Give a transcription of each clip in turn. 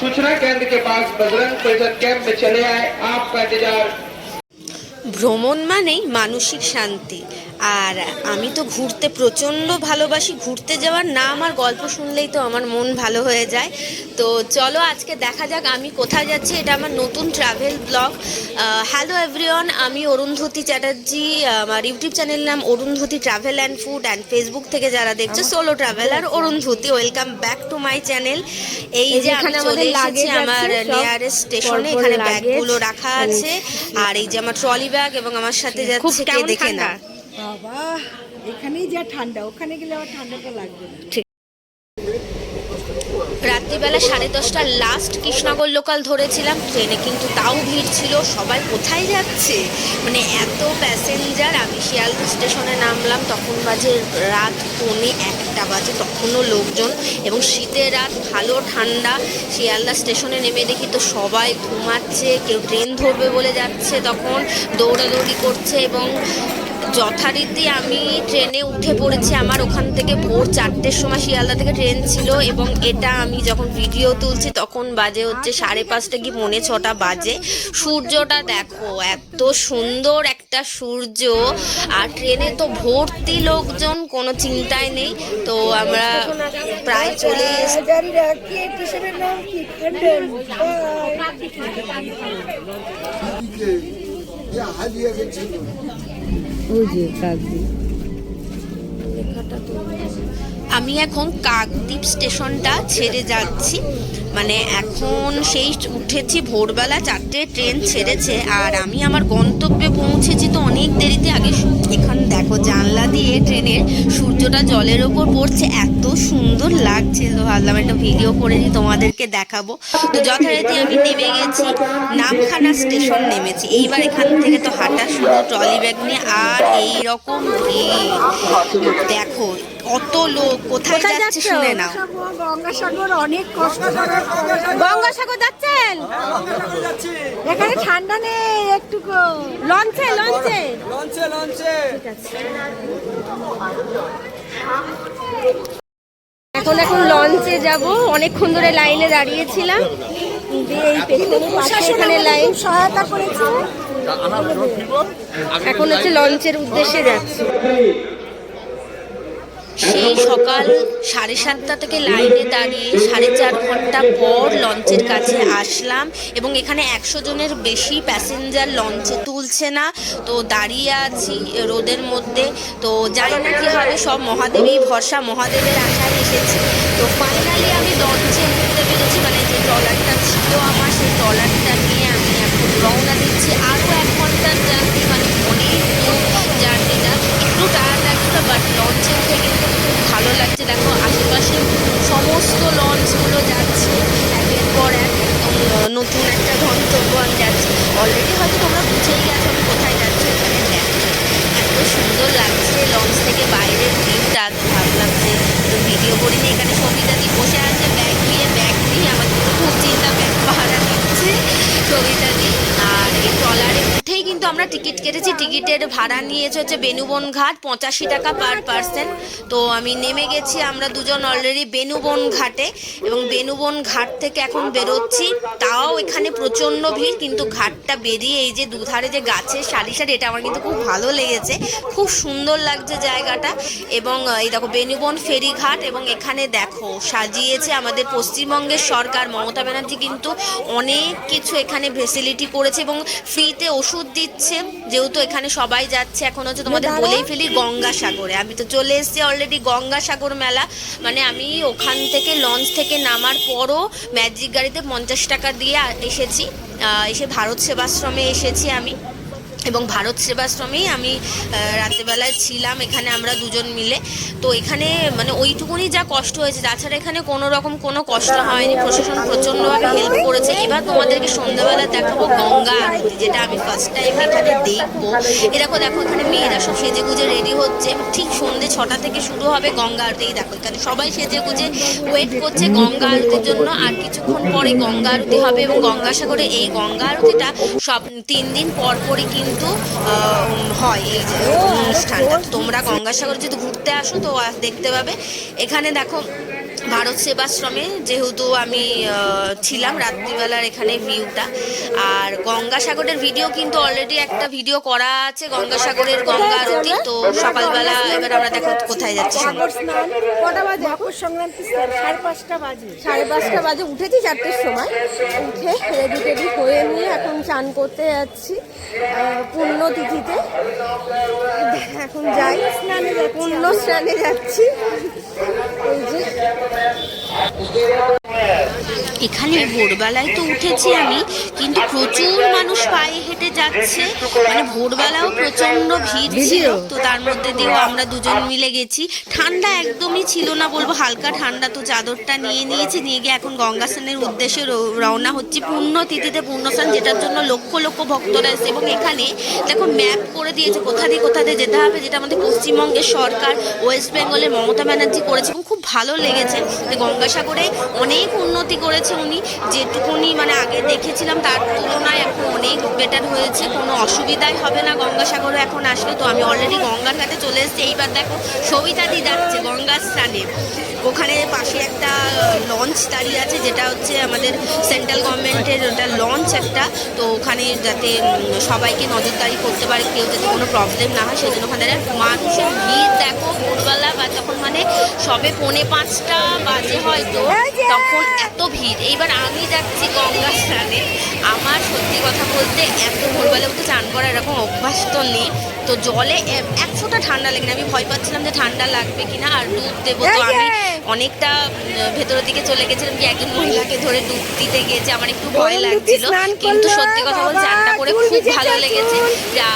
सूचना केंद्र के पास बजरंग परिषद कैंप में चले आए, आपका इंतजार। ভ্রমণ মানেই মানসিক শান্তি। আর আমি তো ঘুরতে প্রচণ্ড ভালোবাসি। ঘুরতে যাওয়ার নাম আর গল্প শুনলেই তো আমার মন ভালো হয়ে যায়। তো চলো আজকে দেখা যাক আমি কোথায় যাচ্ছি। এটা আমার নতুন ট্রাভেল ব্লগ। হ্যালো এভরিওয়ান, আমি অরুন্ধতী চ্যাটার্জি। আমার ইউটিউব চ্যানেল নাম Arundhati travel and food, and Facebook থেকে যারা দেখছো solo traveller Arundhati, welcome back to my channel. এই যে আমি চলে এসেছি আমার নিয়ারেস্ট স্টেশনে। এখানে ব্যাগগুলো রাখা আছে, আর এই যে আমার ট্রলি ব্যাগ, এবং আমার সাথে যাচ্ছে কে দেখে না। বাবা, এখানেই যা ঠান্ডা, ওখানে গেলে আবার ঠান্ডাটা লাগবে না। রাত্রিবেলা 10:30টার লাস্ট কৃষ্ণনগর লোকাল ধরেছিলাম ট্রেনে, কিন্তু তাও ভিড় ছিল। সবাই কোথায় যাচ্ছে, মানে এত প্যাসেঞ্জার। আমি শিয়ালদা স্টেশনে নামলাম, তখন বাজে রাত 1:45 বাজে, তখনও লোকজন, এবং শীতের রাত, ভালো ঠান্ডা। শিয়ালদা স্টেশনে নেমে দেখি তো সবাই ঘুমাচ্ছে, কেউ ট্রেন ধরবে বলে যাচ্ছে, তখন দৌড়াদৌড়ি করছে। এবং যথারীতি আমি ট্রেনে উঠে পড়েছি। আমার ওখান থেকে ভোর 4টের সময় শিয়ালদা থেকে ট্রেন ছিল, এবং এটা আমি যখন ভিডিও তুলছি তখন বাজে হচ্ছে 5:30 কি 6:45 বাজে। সূর্যটা দেখো, এত সুন্দর একটা সূর্য, আর ট্রেনে তো ভর্তি লোকজন, কোনো চিন্তাই নেই। তো আমরা প্রায় চলে এসেছি। আমি এখন কাকদ্বীপ স্টেশনটা ছেড়ে যাচ্ছি, মানে এখন সেই উঠেছি ভোরবেলা 4টে, ট্রেন ছেড়েছে, আর আমি আমার গন্তব্যে পৌঁছেছি তো অনেক দেরিতে। আগে এখানে দেখো জানলা দিয়ে ট্রেনের সূর্যটা জলের ওপর পড়ছে, এত সুন্দর লাগছে। তো ভাবলাম একটা ভিডিও করে নিই, তোমাদেরকে দেখাবো। তো যথারীতি আমি নেমে গেছি, নামখানা স্টেশন নেমেছি। এইবার এখান থেকে তো হাঁটা শুরু, ট্রলি ব্যাগ নিয়ে। আর এইরকম ভিড় দেখো, অত লোক। কোথায় যাচ্ছে শুনে নাও। গঙ্গাসাগর, অনেক কষ্ট করে গঙ্গাসাগর যাচ্ছেন? এখানে ঠান্ডা নেই একটুকু। লঞ্চে লঞ্চে লঞ্চে লঞ্চে এখন লঞ্চে যাব। অনেকক্ষণ ধরে লাইনে দাঁড়িয়েছিলাম, এই পেছনে পাশে এখানে লাইন সহায়তা করেছে। এখন হচ্ছে লঞ্চের উদ্দেশ্যে যাচ্ছি। সেই সকাল 7:30 থেকে লাইনে দাঁড়িয়ে 4.5 ঘন্টা পর লঞ্চের কাছে আসলাম, এবং এখানে 100 জনের বেশি প্যাসেঞ্জার লঞ্চে তুলছে না। তো দাঁড়িয়ে আছি রোদের মধ্যে। তো জানি না কী হবে, সব মহাদেবই ভরসা, মহাদেবের আশায় এসেছি। তো ফাইনালি আমি লঞ্চে উঠতে পেরেছি, মানে যে ট্রলারটা ছিল আমার, সেই ট্রলারটা নিয়ে আমি এখন রওনা দিচ্ছি। আরও 1 ঘন্টার জার্নি, মানে অনেক দূর জার্নিটা। একটু টায়ার্ড লাগছিল, বাট লঞ্চে উঠে কিন্তু খুব ভালো লাগছে। দেখো আশেপাশে সমস্ত লঞ্চগুলো যাচ্ছে একের পর এক, নতুন একটা গন্তব্য আমি যাচ্ছি। অলরেডি হয়তো তোমরা বুঝেই গেছো আমি কোথায় যাচ্ছি। এখানে দেখো এত সুন্দর লাগছে লঞ্চ থেকে বাইরের ভিউটা। ভাবলাম যে ভিডিও করি না। এখানে সবিতাদি বসে আছে ব্যাগ নিয়ে আমার খুব চিন্তা, ব্যাগ পাহারা দিচ্ছে সবিতাদি। আর এই ট্রলারে উঠেই কিন্তু আমরা টিকিট কেটেছি। টিকিটের ভাড়া নিয়েছে হচ্ছে বেনুবন ঘাট, 85 টাকা পার পার্সন। তো আমি নেমে গেছি, আমরা দুজন অলরেডি বেনুবন ঘাটে, এবং বেনুবন ঘাট থেকে এখন বেরোচ্ছি। তাও এখানে প্রচণ্ড ভিড়, কিন্তু ঘাটটা বেরিয়ে এই যে দুধারে যে গাছের সারি সারি, এটা আমার কিন্তু খুব ভালো লেগেছে, খুব সুন্দর লাগছে জায়গাটা। এবং এই দেখো বেনুবন ফেরিঘাট, এবং এখানে দেখো সাজিয়েছে আমাদের পশ্চিমবঙ্গের সরকার, মমতা ব্যানার্জি কিন্তু অনেক কিছু এখানে ফেসিলিটি করেছে, এবং ফ্রিতে ওষুধ দিচ্ছে। যেহেতু এখানে সবাই যাচ্ছে, এখন হচ্ছে তোমাদের বলেই ফেলি গঙ্গাসাগরে। আমি তো চলে এসেছি অলরেডি গঙ্গাসাগর মেলা। মানে আমি ওখান থেকে লঞ্চ থেকে নামার পরও ম্যাজিক গাড়িতে 50 টাকা দিয়ে এসেছি। এসে ভারত সেবাশ্রমে এসেছি আমি, এবং ভারত সেবাশ্রমেই আমি রাত্রেবেলায় ছিলাম, এখানে আমরা দুজন মিলে। তো এখানে মানে ওইটুকুনি যা কষ্ট হয়েছে, তাছাড়া এখানে কোনো রকম কোনো কষ্ট হয়নি। প্রশাসন প্রচণ্ডভাবে হেল্প করেছে। এবার তোমাদেরকে সন্ধ্যাবেলা দেখাবো গঙ্গা আরতি, যেটা আমি ফার্স্ট টাইম এখানে দেখবো। দেখো এখানে মেয়েরা সব সেজে গুজে রেডি হচ্ছে। ঠিক সন্ধ্যে 6টা থেকে শুরু হবে গঙ্গা আরতি। দেখো এখানে সবাই সেজে গুজে ওয়েট করছে গঙ্গা আরতির জন্য। আর কিছুক্ষণ পরে গঙ্গা আরতি হবে, এবং গঙ্গাসাগরে এই গঙ্গা আরতিটা সব 3 দিন পর পরই কিন্তু হয় এই যে অনুষ্ঠানটা। তোমরা গঙ্গাসাগরে যদি ঘুরতে আসো তো দেখতে পাবে। এখানে দেখো ভারত সেবাশ্রমে, যেহেতু আমি ছিলাম রাত্রিবেলার এখানে ভিউটা। আর গঙ্গাসাগরের ভিডিও কিন্তু অলরেডি একটা ভিডিও করা আছে, গঙ্গাসাগরের গঙ্গা আরতি। তো সকালবেলা এবার আমরা দেখো কোথায় যাচ্ছি। সাগর স্নান কটা বাজে? মকর সংক্রান্তি 5:30 বাজে। 5:30 বাজে উঠেছি 4টের সময়, উঠে রেডি টেডি হয়ে নিয়ে এখন চান করতে যাচ্ছি পূর্ণ তিথিতে। এখন যাই পূর্ণ স্নানে যাচ্ছি। ওই যে এখানে ভোরবেলায় তো উঠেছি আমি, কিন্তু প্রচুর মানুষ পায়ে হেঁটে যাচ্ছে, মানে ভোরবেলাও প্রচন্ড ভিড় ছিল। তো তার মধ্যে দিয়েও আমরা দুজন মিলে গেছি। ঠান্ডা একদমই ছিল না বলবো, হালকা ঠান্ডা। তো চাদরটা নিয়ে নিয়েছি, নিয়ে গিয়ে এখন গঙ্গা স্নানের উদ্দেশ্যে রওনা হচ্ছে পূর্ণ তিথিতে পূর্ণস্নান, যেটার জন্য লক্ষ লক্ষ ভক্তরা এসে। এবং এখানে দেখো ম্যাপ করে দিয়েছে কোথা দিয়ে যেতে হবে, যেটা আমাদের পশ্চিমবঙ্গের সরকার, ওয়েস্ট বেঙ্গলের মমতা ব্যানার্জি করেছে এবং খুব ভালো লেগেছে। গঙ্গাসাগরে অনেক উন্নতি করেছে উনি, যেটুকুনি মানে আগে দেখেছিলাম তার তুলনায় এখন অনেক বেটার হয়েছে। কোনো অসুবিধাই হবে না গঙ্গাসাগরে এখন আসলে। তো আমি অলরেডি গঙ্গার ঘাটে চলে এসেছি। এইবার দেখো সবিতাদি যাচ্ছে গঙ্গা স্নানে। ওখানে পাশে একটা লঞ্চ দাঁড়িয়ে আছে, যেটা হচ্ছে আমাদের সেন্ট্রাল গভর্নমেন্টের ওটা লঞ্চ একটা। তো ওখানে যাতে সবাইকে নজরদারি করতে পারে, কেউ যাতে কোনো প্রবলেম না হয়, সেই জন্য ওখানে মানুষের ভিড় দেখো ভোরবেলা বা তখন মানে সবে 4:45 বাজে হয়তো, তখন এত ভিড়। এইবার আমি যাচ্ছি গঙ্গা স্নানে। আমার সত্যি কথা বলতে এত ভোরবেলা উঠে চান করা এরকম অভ্যাস তো নেই। তো জলে 1 ফোঁটা ঠান্ডা লাগে না। আমি ভয় পাচ্ছিলাম যে ঠান্ডা লাগবে কিনা আর ডুব দেবো। তো আমি অনেকটা ভেতরের দিকে চলে গেছিলাম, কি একজন মহিলাকে ধরে ডুব দিতে গিয়েছে। আমার একটু ভয় লাগছিল, কিন্তু সত্যি কথা বলতে চানটা করে খুব ভালো লেগেছে।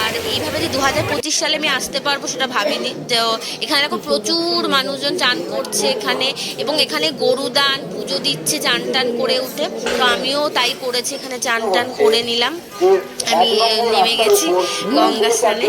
আর এইভাবে যে 2025 সালে আমি আসতে পারবো সেটা ভাবিনি। তো এখানে দেখো প্রচুর মানুষজন চান করছে এখানে, এবং এখানে গরু দান পুজো দিচ্ছে চান টান করে উঠে। তো আমিও তাই করেছি, এখানে চান টান করে নিলাম। আমি নেমে গেছি গঙ্গা স্নানে।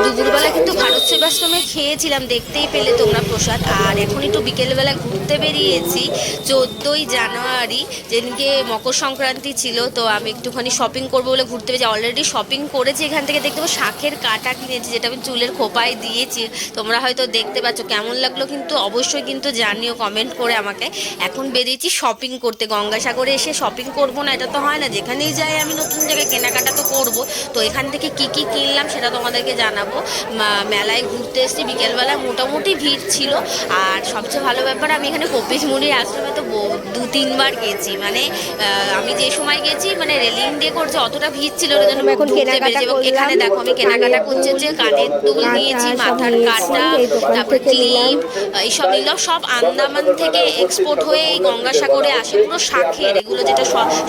দুপুরবেলা কিন্তু ভারত সেবাশ্রমে খেয়েছিলাম, দেখতেই পেলে তোমরা প্রসাদ। আর এখন একটু বিকেলবেলা ঘুরতে বেরিয়েছি 14ই জানুয়ারি, যেদিনকে মকর সংক্রান্তি ছিল। তো আমি একটুখানি শপিং করবো বলে ঘুরতে বেরিয়েছি। অলরেডি শপিং করেছি। এখান থেকে দেখতে পাবো শাঁখের কাঁটা কিনেছি, যেটা আমি চুলের খোপায় দিয়েছি। তোমরা হয়তো দেখতে পাচ্ছ, কেমন লাগলো কিন্তু অবশ্যই কিন্তু জানিও কমেন্ট করে আমাকে। এখন বেরিয়েছি শপিং করতে। গঙ্গাসাগরে এসে শপিং করবো না এটা তো হয় না, যেখানেই যাই আমি নতুন জায়গায় কেনাকাটা তো করবো। তো এখান থেকে কি কি কিনলাম সেটা তোমাদেরকে জানাবো। মেলায় ঘুরতে এসেছি বিকেলবেলা, মোটামুটি ভিড় ছিল। আর সবচেয়ে ভালো ব্যাপার, আমি এখানে কপিল মুনির আশ্রমে তো 2-3 বার গেছি। মানে আমি যে সময় গেছি মানে রেলিং দিয়ে করছে, অতটা ভিড় ছিল না, যেন এখন কেনাকাটা। এবং এখানে দেখো আমি কেনাকাটা করছি, যে কানের দুল নিয়েছি, মাথার কাটা, তারপরে ক্লিপ, এইসব নিলাম। সব আন্দামান থেকে এক্সপোর্ট হয়ে এই গঙ্গাসাগরে আসে, পুরো শাঁখের, এগুলো যেটা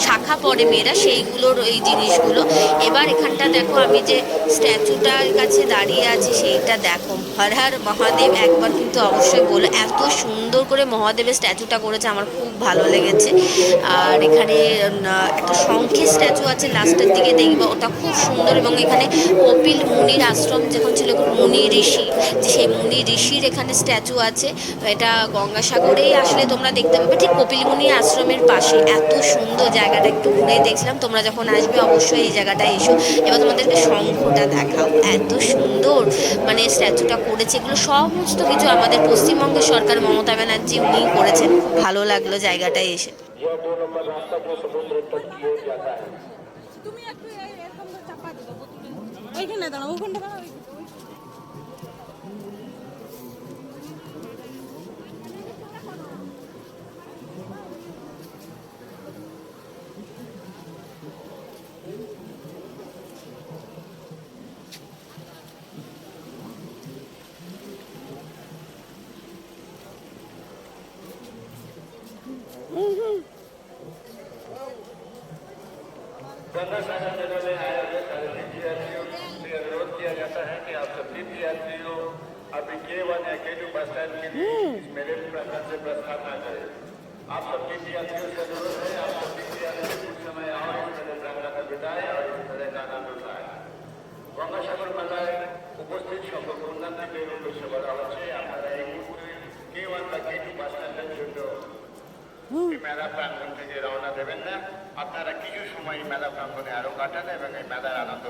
শাখা পড়ে মেয়েরা, সেইগুলোর এই জিনিসগুলো। এবার এখানটা দেখো আমি যে স্ট্যাচুটার কাছে দাঁড়িয়ে আছি, সেইটা দেখো, হর হর মহাদেব। একবার কিন্তু অবশ্যই বলো, এত সুন্দর করে মহাদেবের স্ট্যাচুটা করেছে, আমার খুব ভালো লেগেছে। আর এখানে একটা শঙ্খের স্ট্যাচু আছে, লাস্টের দিকে দেখবো, ওটা খুব সুন্দর। এবং এখানে কপিল মুনির আশ্রম যখন ছিল, মুনি ঋষি, সেই মুনি ঋষির এখানে স্ট্যাচু আছে। এটা গঙ্গাসাগরেই আসলে তোমরা দেখতে পাবে, ঠিক কপিল মুনি আশ্রমের পাশে। এত সুন্দর জায়গাটা, একটু ঘুরে দেখছিলাম। তোমরা যখন আসবে অবশ্যই এই জায়গাটায় এসো। এবার তোমাদেরকে শঙ্খটা দেখাও, এত সুন্দর মানে স্ট্যাচুটা করেছে। এগুলো সমস্ত কিছু আমাদের পশ্চিমবঙ্গের সরকার, মমতা ব্যানার্জি উনিই করেছেন। খুব ভালো লাগলো জায়গাটায় এসে। তুমি একটু এরকম চাপা দিও, ওইখানে দাঁড়াও, ওখানটা দাঁড়াও। गंगा सागर मेले में आए हुए सारे तीर्थयात्रियों से अनुरोध किया जाता है कि आप सब तीर्थयात्रियों अभी K1 या K2 बस स्टैंड के लिए इस मेले प्रस्थान से प्रस्थान न करें। आप सब तीर्थयात्रियों से अनुरोध है, आप सब तीर्थयात्री कुछ समय आओ, इस मेले प्रांगण में बिताए और इस मेले का आनंद उठाए। गंगा सागर मेलाয় উপস্থিত সকল পুণ্যার্থীদের উদ্দেশ্যে বলা হচ্ছে, আপনারা এই মুহূর্তে K1 বা K2 বাস স্ট্যান্ডের জন্য মেলা প্রাঙ্গণ থেকে রওনা দেবেন না। আপনারা কিছু সময় মেলা প্রাঙ্গণে আরো কাটান এবং এই মেলার আনন্দ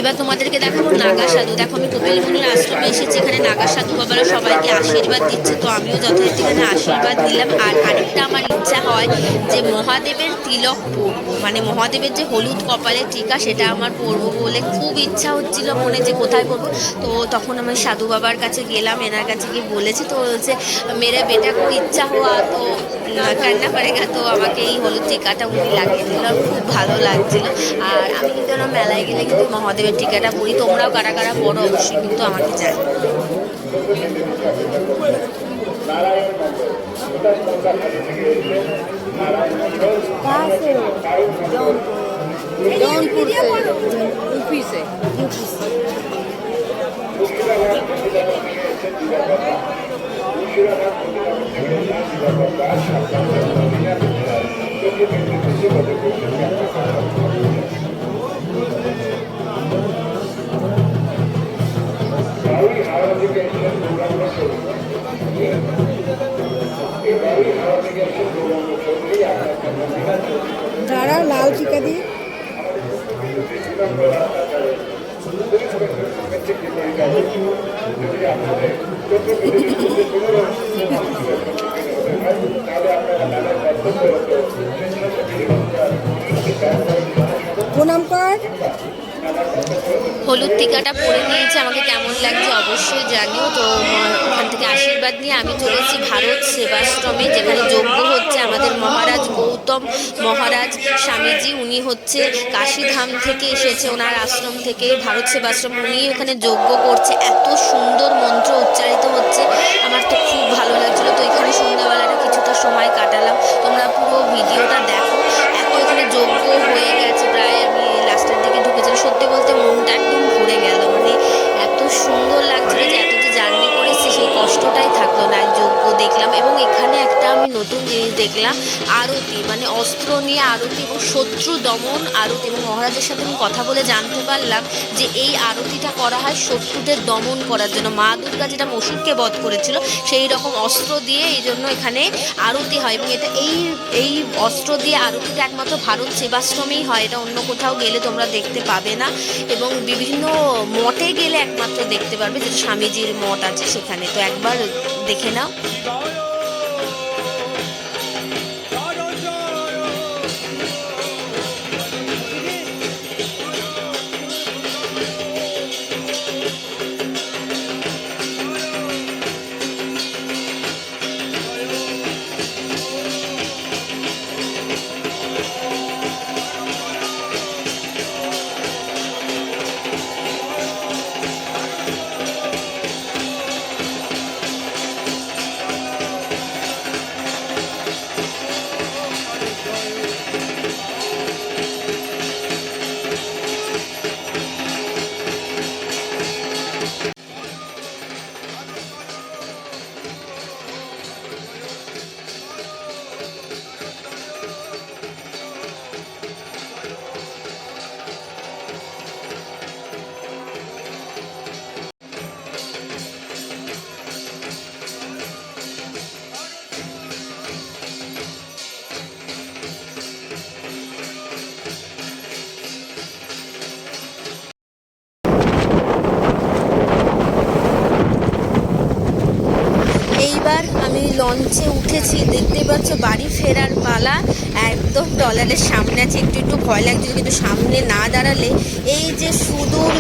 এবার তোমাদেরকে দেখাবো নাগা সাধু। দেখো আমি কপিল মুনির আশ্রমে এসেছি, এখানে নাগা সাধু বাবারা সবাইকে আশীর্বাদ দিচ্ছে, তো আমিও যথারীতি এখানে আশীর্বাদ দিলাম। আর আরেকটা আমার ইচ্ছা হয় যে মহাদেবের তিলক পরবো, মানে মহাদেবের যে হলুদ কপালের টিকা সেটা আমার পরবো বলে খুব ইচ্ছা হচ্ছিল মনে, যে কোথায় পরবো। তো তখন আমি সাধু বাবার কাছে গেলাম, এনার কাছে গিয়ে বলেছি, তো বলছে মেরে বেটা খুব ইচ্ছা হওয়া তো কান্না করেগা, তো আমাকে এই হলুদ টিকাটা উনি লাগিয়ে দিল, খুব ভালো লাগছিল। আর আমি কিন্তু মেলায় গেলে কিন্তু মহাদেবের টিকাটা পরি, তোমরাও কারা কারা পড়ো অবশ্যই কিন্তু আমাকে জানো। जौनपुर से यूपी से दारा लाल टीका दी হলুদ টিকাটা পরে নিয়েছে, আমাকে কেমন লাগছে অবশ্যই জানিও। তো ওখান থেকে আশীর্বাদ নিয়ে আমি চলেছি ভারত সেবাশ্রমে, যেখানে যজ্ঞ হচ্ছে। আমাদের মহারাজ গৌতম মহারাজ স্বামীজি, উনি হচ্ছে কাশীধাম থেকে এসেছে, ওনার আশ্রম থেকে ভারত সেবাশ্রম, উনি ওখানে যজ্ঞ করছে। এত সুন্দর মন্ত্র উচ্চারিত হচ্ছে, আমার তো খুব ভালো লাগছিলো। তো এখানে সন্ধ্যাবেলাটা কিছুটা সময় কাটালাম, তোমরা পুরো ভিডিওটা দেখো। এত এখানে যজ্ঞ হয়ে গেছে, প্রায় আমি লাস্টের দিকে ঢুকেছিলাম। সত্যি বলতে মনটা একদম ভরে গেল, মানে এত সুন্দর লাগছিল যে এত যে জার্নি করেছি সেই কষ্টটাই থাকলো না। যজ্ঞ দেখলাম এবং এখানে একটা আমি নতুন জিনিস দেখলাম, আরতি, মানে অস্ত্র নিয়ে আরতি এবং শত্রু দমন আরতি। এবং মহারাজের সাথে আমি কথা বলে জানতে পারলাম যে এই আরতিটা করা হয় শত্রুদের দমন করার জন্য। মা দুর্গা যেটা অসুরকে বধ করেছিল সেই রকম অস্ত্র দিয়ে এই জন্য এখানে আরতি হয়। এবং এটা এই অস্ত্র দিয়ে আরতিটা একমাত্র ভারত সেবাশ্রমেই হয়, এটা অন্য কোথাও গেলে তোমরা দেখতে পাবে না। এবং বিভিন্ন মঠে গেলে একমাত্র দেখতে পারবে, যেটা স্বামীজির মঠ আছে সেখানে। তো একবার দেখে নাও। এইবার আমি লঞ্চে উঠেছি, দেখতে পাচ্ছ বাড়ি ফেরার পালা। একদম ট্রলারের সামনে আছে, একটু ভয় লাগছিল, কিন্তু সামনে না দাঁড়ালে এই যে সুদূর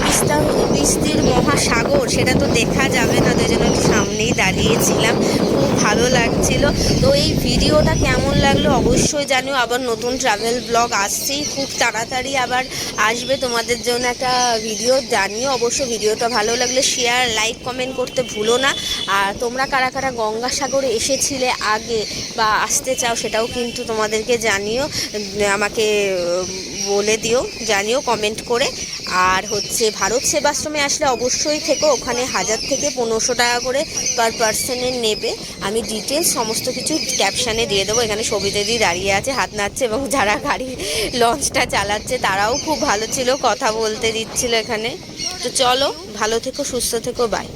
বিস্তীর্ণ মহাসাগর সেটা তো দেখা যাবে না, তাই জন্য একটু সামনেই দাঁড়িয়েছিলাম। খুব ভালো লাগছিল। তো এই ভিডিওটা কেমন লাগলো অবশ্যই জানিও। আবার নতুন ট্রাভেল ব্লগ আসছেই, খুব তাড়াতাড়ি আবার আসবে তোমাদের জন্য একটা ভিডিও, জানিও অবশ্যই। ভিডিওটা ভালো লাগলে শেয়ার, লাইক, কমেন্ট করতে ভুলো না। আর তোমরা কারা কারা গঙ্গাসাগরে এসেছিলে আগে বা আসতে চাও সেটাও কিন্তু তোমাদেরকে জানিও, আমাকে বলে দিও, জানিও কমেন্ট করে। আর হচ্ছে ভারত সেবাশ্রমে আসলে অবশ্যই থেকো, ওখানে 1000 থেকে 1500 টাকা করে পার পার্সনের নেবে। আমি ডিটেলস সমস্ত কিছু ক্যাপশানে দিয়ে দেবো। এখানে সবিতাদি দাঁড়িয়ে আছে, হাত নাড়ছে, এবং যারা গাড়ি লঞ্চটা চালাচ্ছে তারাও খুব ভালো ছিল, কথা বলতে দিচ্ছিল এখানে। তো চলো, ভালো থেকো, সুস্থ থেকো, বাই।